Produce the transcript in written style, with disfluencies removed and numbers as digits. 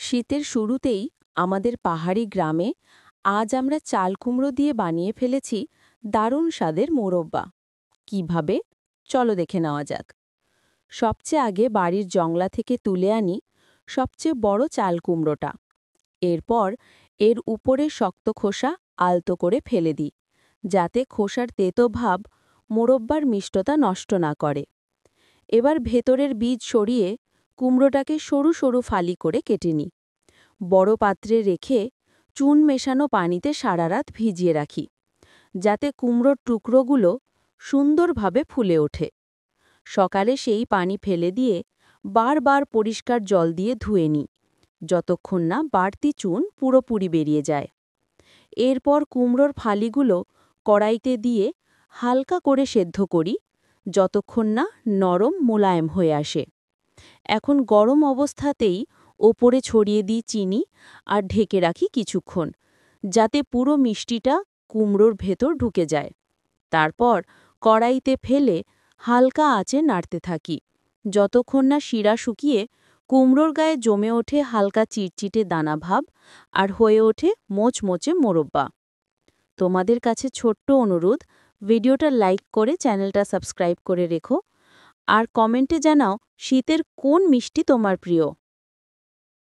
শীতের শুরুতেই আমাদের পাহাড়ি গ্রামে আজ আমরা চাল কুমড়ো দিয়ে বানিয়ে ফেলেছি দারুণ স্বাদের মোরব্বা। কিভাবে? চলো দেখে নেওয়া যাক। সবচেয়ে আগে বাড়ির জংলা থেকে তুলে আনি সবচেয়ে বড় চাল কুমড়োটা। এরপর এর উপরে শক্ত খোসা আলতো করে ফেলে দিই, যাতে খোসার তেতো ভাব মোরব্বার মিষ্টতা নষ্ট না করে। এবার ভেতরের বীজ সরিয়ে কুমড়োটাকে সরু সরু ফালি করে কেটে নিই। বড় পাত্রে রেখে চুন মেশানো পানিতে সারা রাত ভিজিয়ে রাখি, যাতে কুমড়োর টুকরোগুলো সুন্দরভাবে ফুলে ওঠে। সকালে সেই পানি ফেলে দিয়ে বারবার পরিষ্কার জল দিয়ে ধুয়ে নিই, যতক্ষণ না বাড়তি চুন পুরোপুরি বেরিয়ে যায়। এরপর কুমড়োর ফালিগুলো কড়াইতে দিয়ে হালকা করে সেদ্ধ করি, যতক্ষণ না নরম মোলায়েম হয়ে আসে। এখন গরম অবস্থাতেই ওপরে ছড়িয়ে দিই চিনি আর ঢেকে রাখি কিছুক্ষণ, যাতে পুরো মিষ্টিটা কুমড়োর ভেতর ঢুকে যায়। তারপর কড়াইতে ফেলে হালকা আঁচে নাড়তে থাকি, যতক্ষণ না শিরা শুকিয়ে কুমড়োর গায়ে জমে ওঠে হালকা চিটচিটে দানা ভাব আর হয়ে ওঠে মোচমোচে মোরব্বা। তোমাদের কাছে ছোট্ট অনুরোধ, ভিডিওটা লাইক করে চ্যানেলটা সাবস্ক্রাইব করে রেখো আর কমেন্টে জানাও শীতের কোন মিষ্টি তোমার প্রিয়।